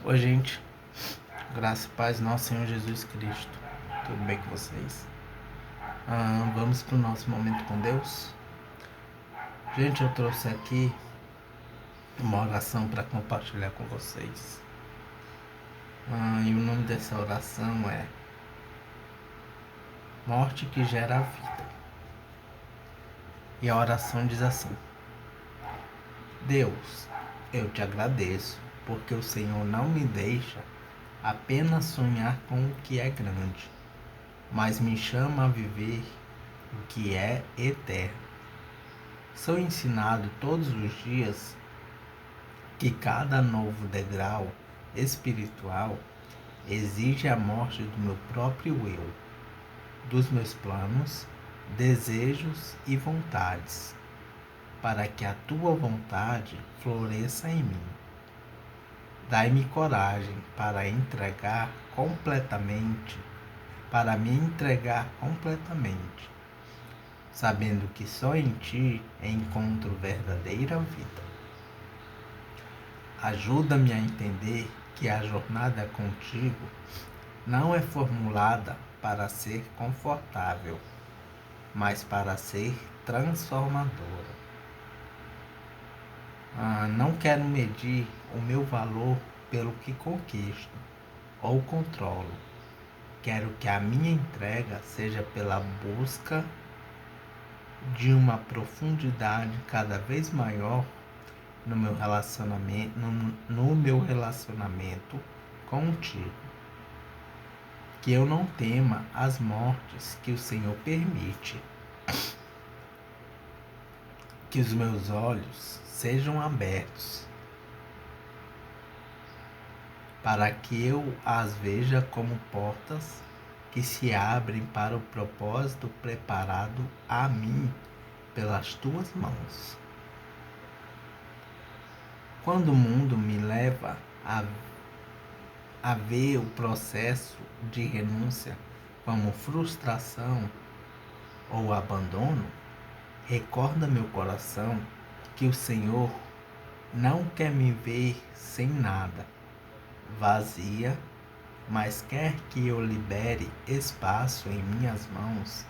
Oi, gente. Graça e paz, nosso Senhor Jesus Cristo. Tudo bem com vocês? Vamos para o nosso momento com Deus. Gente, eu trouxe aqui uma oração para compartilhar com vocês. E o nome dessa oração é Morte que gera a vida. E a oração diz assim: Deus, eu te agradeço porque o Senhor não me deixa apenas sonhar com o que é grande, mas me chama a viver o que é eterno. Sou ensinado todos os dias que cada novo degrau espiritual exige a morte do meu próprio eu, dos meus planos, desejos e vontades, para que a tua vontade floresça em mim. Dai-me coragem para me entregar completamente, sabendo que só em ti encontro verdadeira vida. Ajuda-me a entender que a jornada contigo não é formulada para ser confortável, mas para ser transformadora. Não quero medir o meu valor pelo que conquisto ou controlo. Quero que a minha entrega seja pela busca de uma profundidade cada vez maior no meu relacionamento contigo. Que eu não tema as mortes que o Senhor permite. Que os meus olhos sejam abertos para que eu as veja como portas que se abrem para o propósito preparado a mim pelas tuas mãos. Quando o mundo me leva a ver o processo de renúncia como frustração ou abandono, recorda meu coração que o Senhor não quer me ver sem nada, vazia, mas quer que eu libere espaço em minhas mãos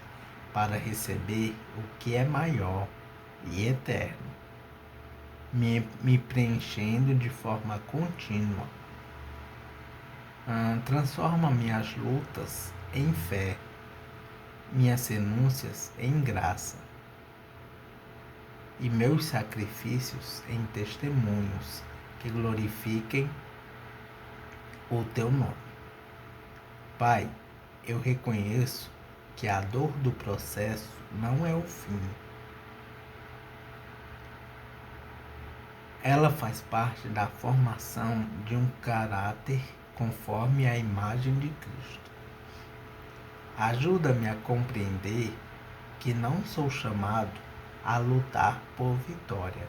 para receber o que é maior e eterno, me preenchendo de forma contínua. Transforma minhas lutas em fé, minhas renúncias em graça e meus sacrifícios em testemunhos que glorifiquem o teu nome. Pai, eu reconheço que a dor do processo não é o fim. Ela faz parte da formação de um caráter conforme a imagem de Cristo. Ajuda-me a compreender que não sou chamado a lutar por vitória,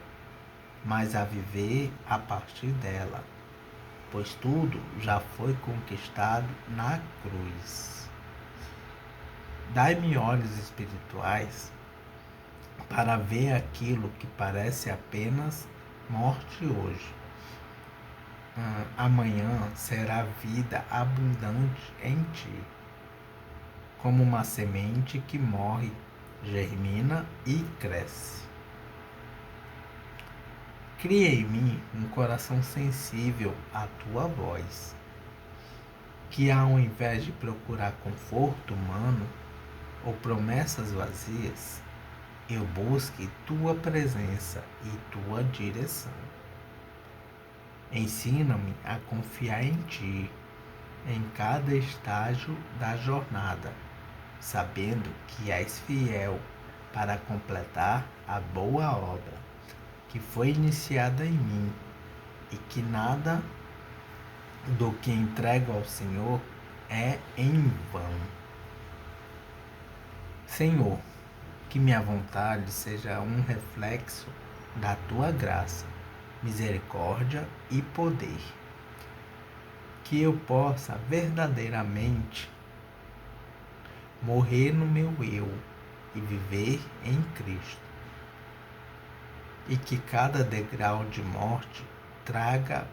mas a viver a partir dela, pois tudo já foi conquistado na cruz. Dai-me olhos espirituais para ver aquilo que parece apenas morte hoje. Amanhã será vida abundante em ti, como uma semente que morre, germina e cresce. Cria em mim um coração sensível à tua voz, que ao invés de procurar conforto humano ou promessas vazias, eu busque tua presença e tua direção. Ensina-me a confiar em ti em cada estágio da jornada, sabendo que és fiel para completar a boa obra que foi iniciada em mim e que nada do que entrego ao Senhor é em vão. Senhor, que minha vontade seja um reflexo da tua graça, misericórdia e poder. Que eu possa verdadeiramente morrer no meu eu e viver em Cristo. E que cada degrau de morte traga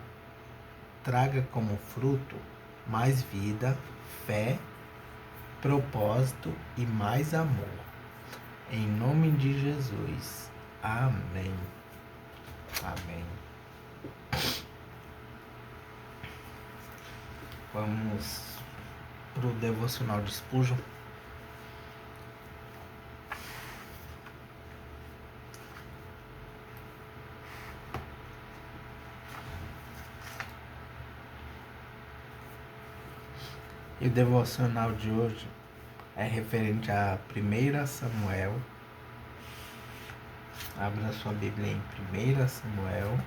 traga como fruto mais vida, fé, propósito e mais amor. Em nome de Jesus. Amém. Amém. Vamos para o devocional de Spurgeon. E o devocional de hoje é referente a 1 Samuel. Abra sua Bíblia em 1 Samuel.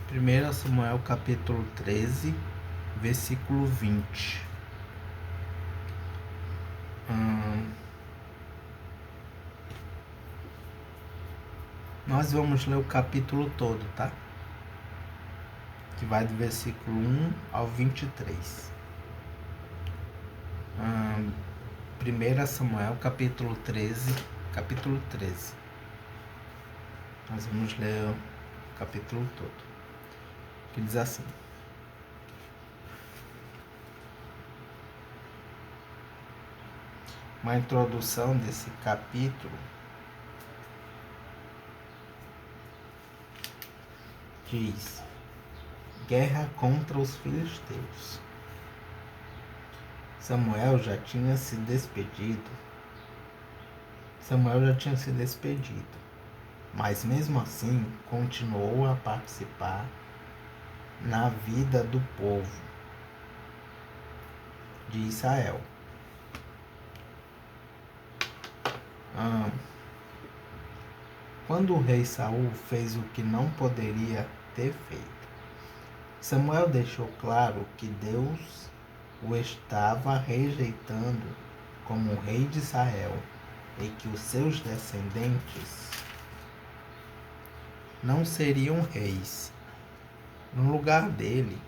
Primeiro Samuel capítulo 13, versículo 20. Nós vamos ler o capítulo todo, tá? Que vai do versículo 1 ao 23. 1 Samuel capítulo 13. Nós vamos ler o capítulo todo. Que diz assim: uma introdução desse capítulo diz: guerra contra os filisteus. Samuel já tinha se despedido, mas mesmo assim continuou a participar na vida do povo de Israel. Quando o rei Saul fez o que não poderia ter feito, Samuel deixou claro que Deus o estava rejeitando como rei de Israel e que os seus descendentes não seriam reis no lugar deles.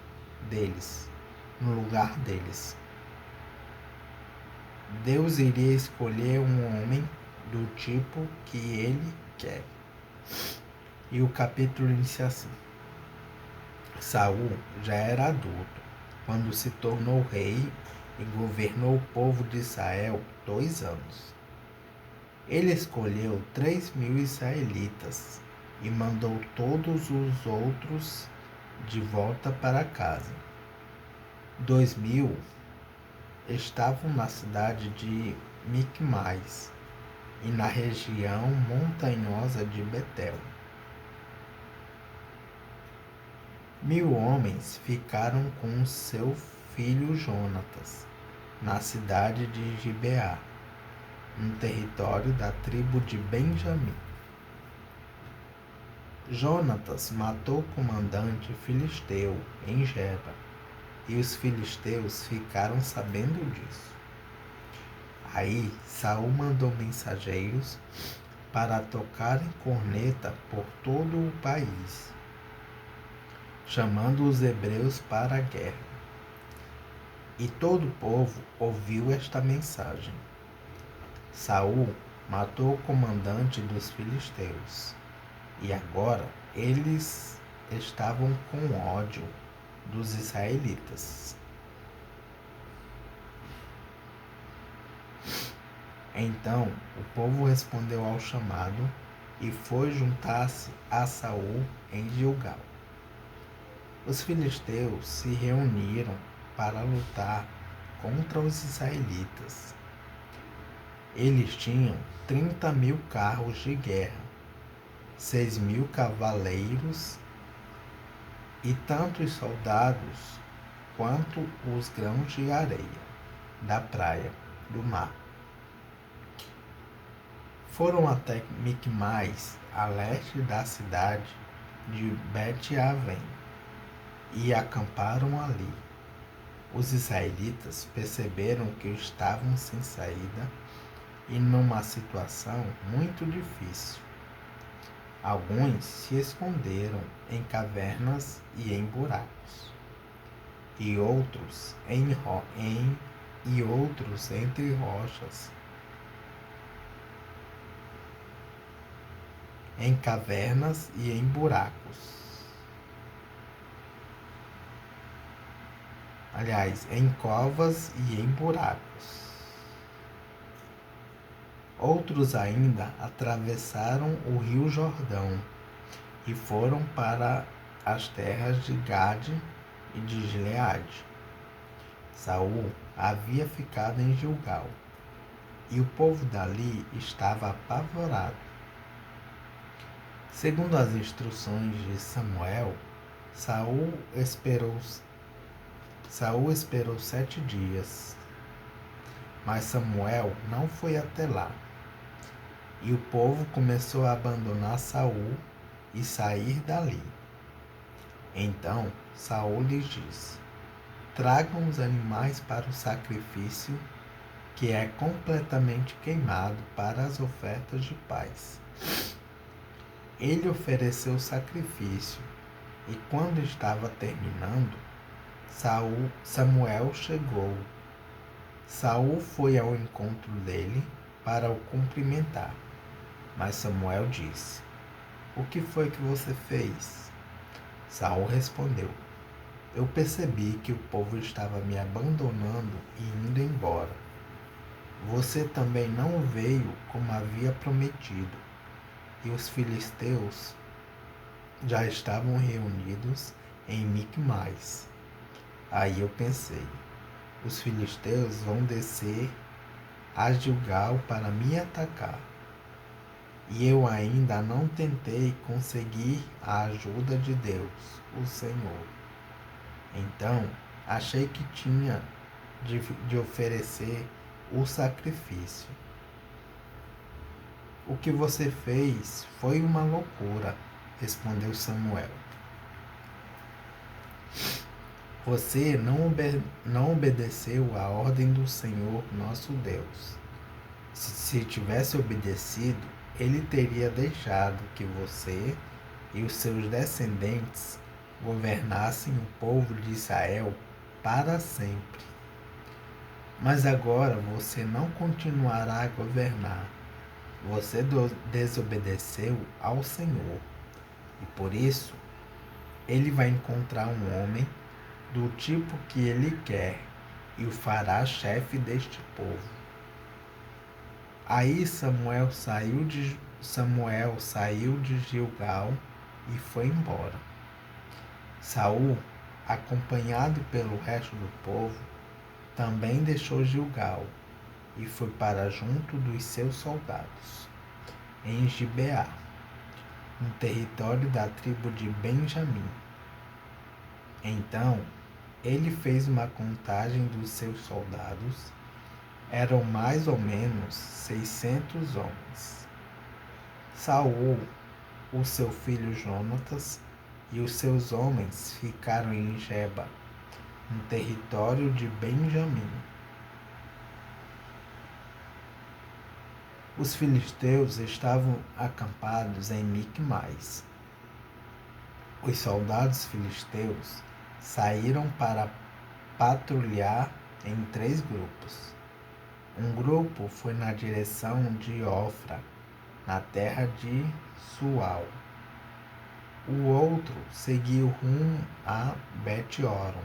Deus iria escolher um homem do tipo que ele quer. E o capítulo inicia assim: Saul já era adulto quando se tornou rei e governou o povo de Israel 2 anos. Ele escolheu 3.000 israelitas e mandou todos os outros de volta para casa. 2.000 estavam na cidade de Micmais e na região montanhosa de Betel. 1.000 homens ficaram com seu filho Jonatas na cidade de Gibeá, no território da tribo de Benjamim. Jonatas matou o comandante filisteu em Geba, e os filisteus ficaram sabendo disso. Aí Saul mandou mensageiros para tocarem corneta por todo o país, chamando os hebreus para a guerra. E todo o povo ouviu esta mensagem: Saul matou o comandante dos filisteus, e agora eles estavam com ódio dos israelitas. Então o povo respondeu ao chamado e foi juntar-se a Saul em Gilgal. Os filisteus se reuniram para lutar contra os israelitas. Eles tinham 30.000 carros de guerra, 6.000 cavaleiros e tanto os soldados quanto os grãos de areia da praia do mar. Foram até Micmais, a leste da cidade de Bet-Aven, e acamparam ali. Os israelitas perceberam que estavam sem saída e numa situação muito difícil. Alguns se esconderam em cavernas e em buracos, e outros entre rochas, em cavernas e em buracos. Aliás, em covas e em buracos. Outros ainda atravessaram o rio Jordão e foram para as terras de Gade e de Gileade. Saul havia ficado em Gilgal, e o povo dali estava apavorado. Segundo as instruções de Samuel, Saul esperou 7 dias, mas Samuel não foi até lá. E o povo começou a abandonar Saul e sair dali. Então Saul lhes disse: tragam os animais para o sacrifício, que é completamente queimado para as ofertas de paz. Ele ofereceu o sacrifício, e quando estava terminando, Samuel chegou. Saul foi ao encontro dele para o cumprimentar. Mas Samuel disse: o que foi que você fez? Saul respondeu: eu percebi que o povo estava me abandonando e indo embora. Você também não veio como havia prometido, e os filisteus já estavam reunidos em Micmais. Aí eu pensei: os filisteus vão descer a Gilgal para me atacar. E eu ainda não tentei conseguir a ajuda de Deus, o Senhor. Então, achei que tinha de oferecer o sacrifício. O que você fez foi uma loucura, respondeu Samuel. Você não obedeceu à ordem do Senhor nosso Deus. Se tivesse obedecido, ele teria deixado que você e os seus descendentes governassem o povo de Israel para sempre. Mas agora você não continuará a governar. Você desobedeceu ao Senhor. E por isso, ele vai encontrar um homem do tipo que ele quer e o fará chefe deste povo. Aí Samuel saiu de Gilgal e foi embora. Saul, acompanhado pelo resto do povo, também deixou Gilgal e foi para junto dos seus soldados, em Gibeá, no território da tribo de Benjamim. Então, ele fez uma contagem dos seus soldados. Eram mais ou menos 600 homens. Saul, o seu filho Jonatas e os seus homens ficaram em Geba, no território de Benjamim. Os filisteus estavam acampados em Micmais. Os soldados filisteus saíram para patrulhar em 3 grupos. Um grupo foi na direção de Ofra, na terra de Sual. O outro seguiu rumo a Bet-Horon.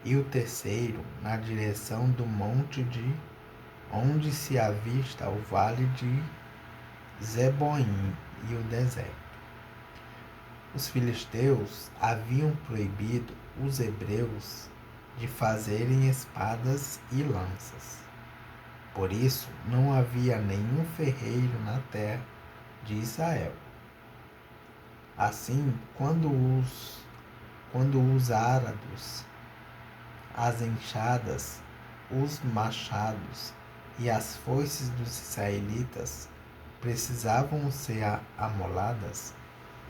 E o terceiro na direção do monte de onde se avista o vale de Zeboim e o deserto. Os filisteus haviam proibido os hebreus de fazerem espadas e lanças. Por isso, não havia nenhum ferreiro na terra de Israel. Assim, quando os árados, as enxadas, os machados e as foices dos israelitas precisavam ser amoladas,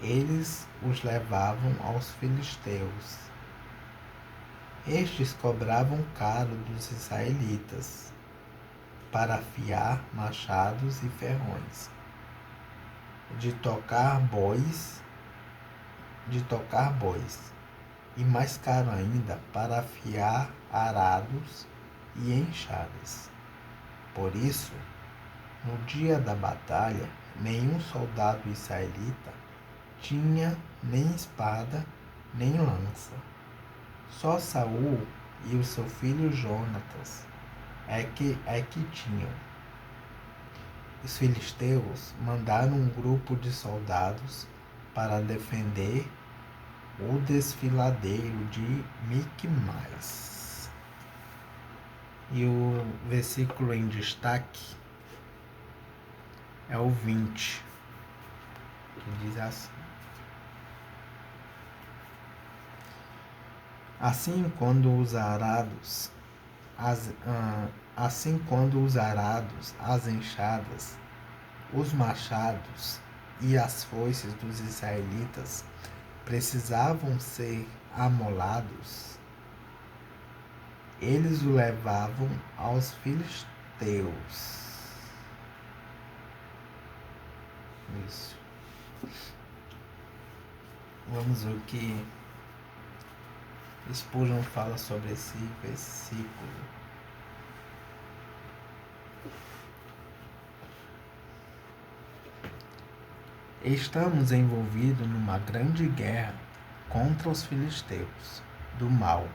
eles os levavam aos filisteus. Estes cobravam caro dos israelitas para afiar machados e ferrões, de tocar bois, e mais caro ainda para afiar arados e enxadas. Por isso, no dia da batalha, nenhum soldado israelita tinha nem espada nem lança. Só Saul e o seu filho Jonatas é que tinham. Os filisteus mandaram um grupo de soldados para defender o desfiladeiro de Miquimais. E o versículo em destaque é o 20, que diz assim: Assim quando os arados, as enxadas, os machados e as foices dos israelitas precisavam ser amolados, eles o levavam aos filisteus. Isso. Vamos ver o que Spurgeon fala sobre esse versículo. Estamos envolvidos numa grande guerra contra os filisteus do mal.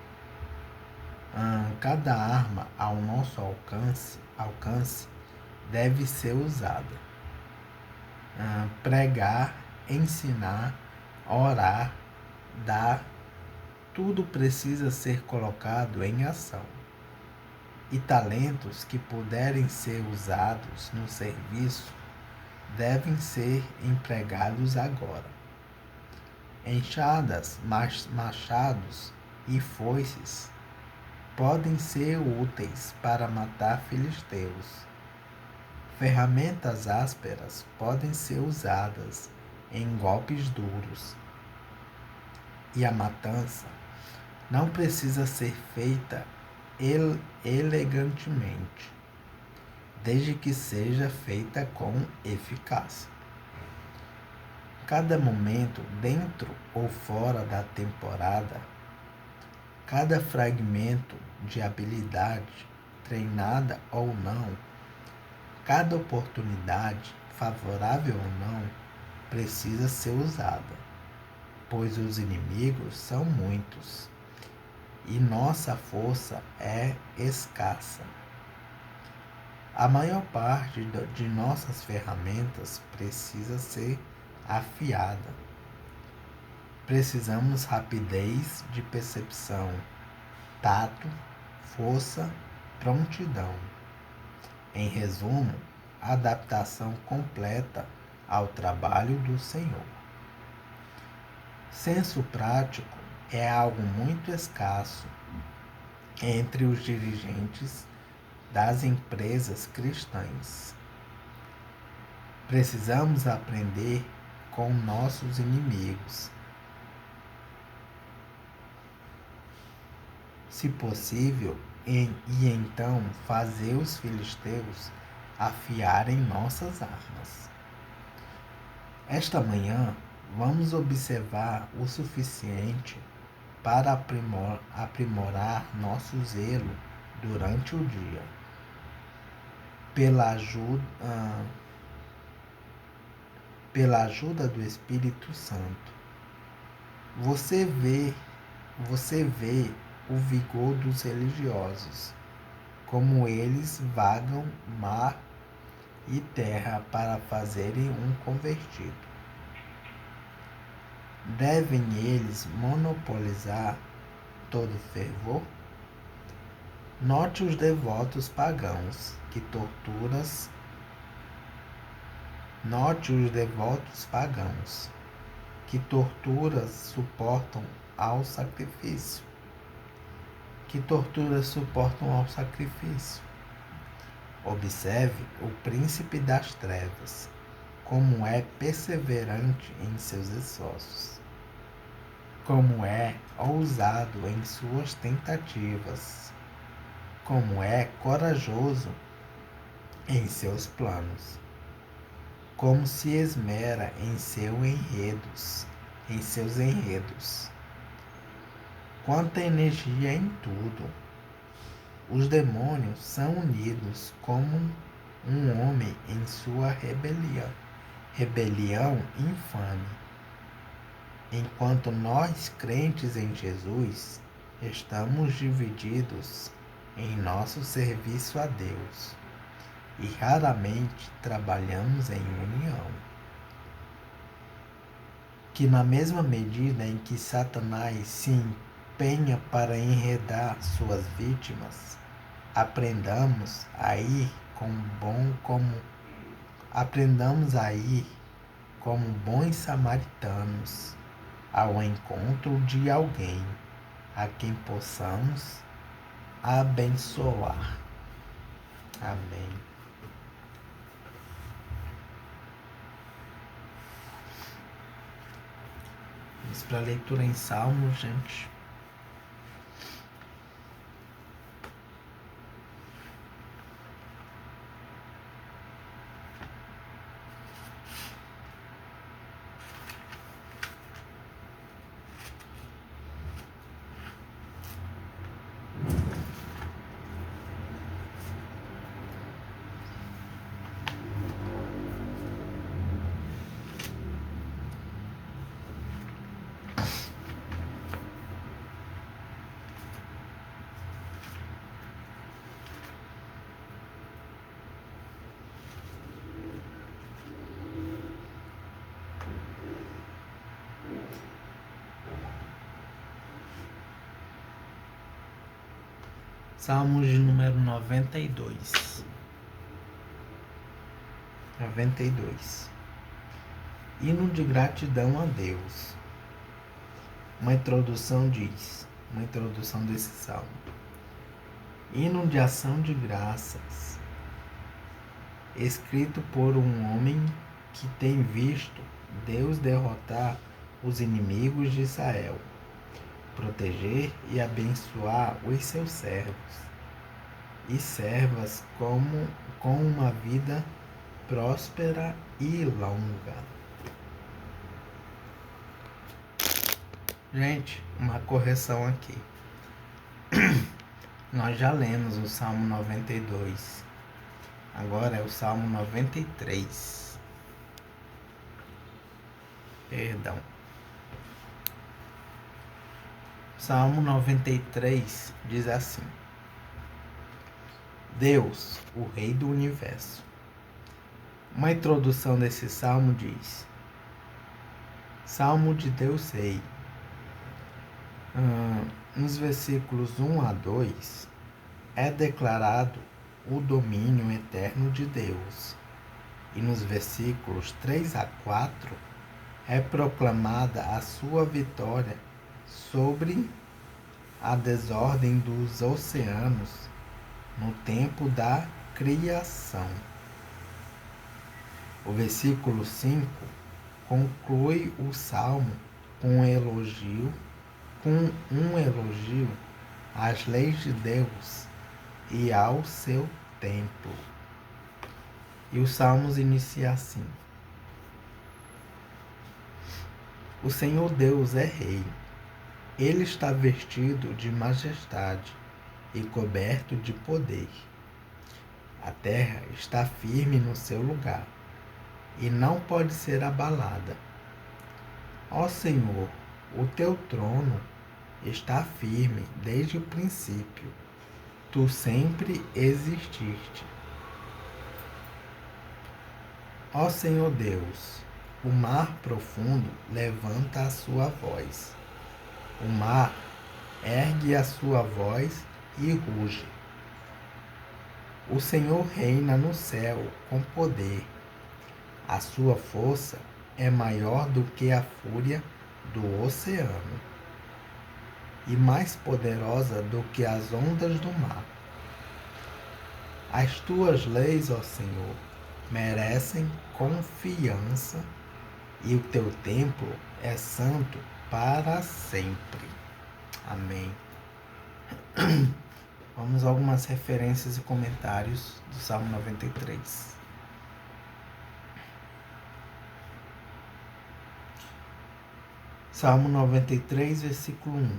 Cada arma ao nosso alcance deve ser usada. Pregar, ensinar, orar, dar, tudo precisa ser colocado em ação. E talentos que puderem ser usados no serviço devem ser empregados agora. Enxadas, machados e foices podem ser úteis para matar filisteus. Ferramentas ásperas podem ser usadas em golpes duros. E a matança não precisa ser feita elegantemente, desde que seja feita com eficácia. Cada momento, dentro ou fora da temporada, cada fragmento de habilidade, treinada ou não, cada oportunidade, favorável ou não, precisa ser usada, pois os inimigos são muitos e nossa força é escassa. A maior parte de nossas ferramentas precisa ser afiada. Precisamos rapidez de percepção, tato, força, prontidão. Em resumo, adaptação completa ao trabalho do Senhor. Senso prático é algo muito escasso entre os dirigentes das empresas cristãs. Precisamos aprender com nossos inimigos. Se possível, e então fazer os filisteus afiarem nossas armas. Esta manhã, vamos observar o suficiente para aprimorar nosso zelo durante o dia. Pela ajuda do Espírito Santo. Você vê o vigor dos religiosos, como eles vagam mar e terra para fazerem um convertido. Devem eles monopolizar todo fervor? Note os devotos pagãos que torturas suportam ao sacrifício. Observe o príncipe das trevas, como é perseverante em seus esforços. como é ousado em suas tentativas, como é corajoso em seus planos, como se esmera em seus enredos. Quanta energia em tudo! Os demônios são unidos como um homem em sua rebelião infame. Enquanto nós, crentes em Jesus, estamos divididos em nosso serviço a Deus e raramente trabalhamos em união. Que na mesma medida em que Satanás se empenha para enredar suas vítimas, aprendamos a ir como bons samaritanos ao encontro de alguém a quem possamos abençoar. Amém. Vamos para a leitura em Salmos, gente. Salmos de número 92. 92. Hino de gratidão a Deus. Uma introdução desse salmo. Hino de ação de graças, escrito por um homem que tem visto Deus derrotar os inimigos de Israel, proteger e abençoar os seus servos e servas com uma vida próspera e longa. Gente, uma correção aqui. Nós já lemos o Salmo 92. Agora é o Salmo 93. Perdão. Salmo 93 diz assim: Deus, o Rei do Universo. Uma introdução desse salmo diz: Salmo de Deus Rei. Nos versículos 1 a 2 é declarado o domínio eterno de Deus, e nos versículos 3 a 4 é proclamada a sua vitória sobre a desordem dos oceanos no tempo da criação. O versículo 5 conclui o salmo com um elogio às leis de Deus e ao seu templo. E o salmo inicia assim: O Senhor Deus é Rei. Ele está vestido de majestade e coberto de poder. A terra está firme no seu lugar e não pode ser abalada. Ó Senhor, o teu trono está firme desde o princípio. Tu sempre exististe. Ó Senhor Deus, o mar profundo levanta a sua voz. O mar ergue a sua voz e ruge. O Senhor reina no céu com poder. A sua força é maior do que a fúria do oceano e mais poderosa do que as ondas do mar. As tuas leis, ó Senhor, merecem confiança, e o teu templo é santo para sempre. Amém. Vamos a algumas referências e comentários do Salmo 93. Salmo 93, versículo 1.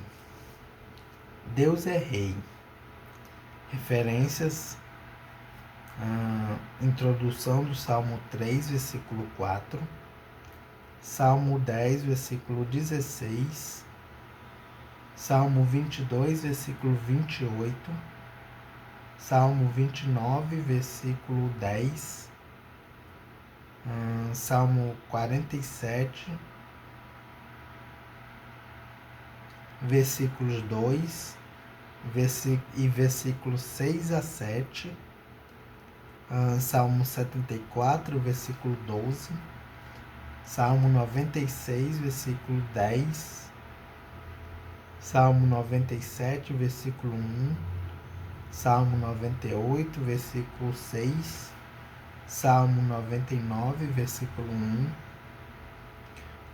Deus é Rei. Referências. Introdução do Salmo 3, versículo 4. Salmo 10, versículo 16. Salmo 22, versículo 28. Salmo 29, versículo 10. Salmo 47, versículos 2 e versículos 6 a 7. Salmo 74, versículo 12. Salmo 96, versículo 10. Salmo 97, versículo 1. Salmo 98, versículo 6. Salmo 99, versículo 1.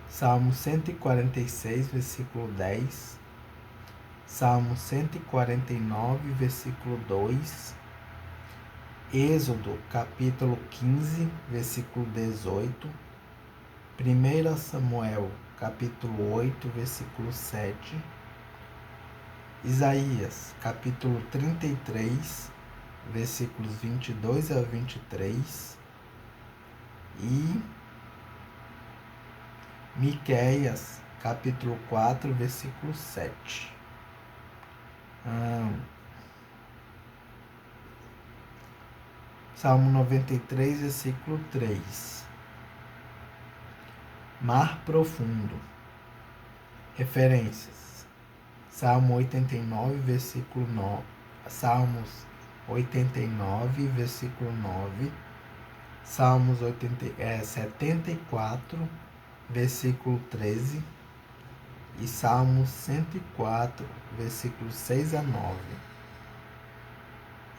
Salmo 146, versículo 10. Salmo 149, versículo 2. Êxodo, capítulo 15, versículo 18. 1 Samuel, capítulo 8, versículo 7. Isaías, capítulo 33, versículos 22 a 23. E Miqueias, capítulo 4, versículo 7. Salmo 93, versículo 3. Mar profundo. Referências. Salmo 89, versículo 9. Salmos 89, versículo 9. Salmos 74, versículo 13. E Salmos 104, versículos 6 a 9.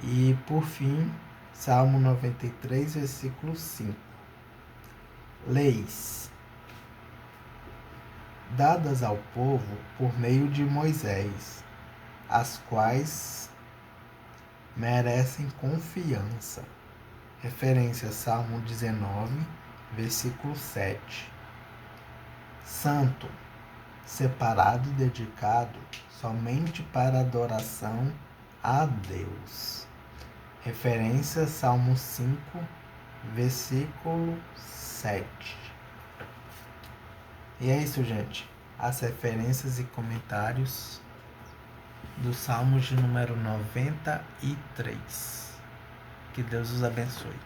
E, por fim, Salmo 93, versículo 5. Leis dadas ao povo por meio de Moisés, as quais merecem confiança. Referência Salmo 19, versículo 7. Santo, separado e dedicado somente para adoração a Deus. Referência Salmo 5, versículo 7. E é isso, gente. As referências e comentários do Salmos de número 93. Que Deus os abençoe.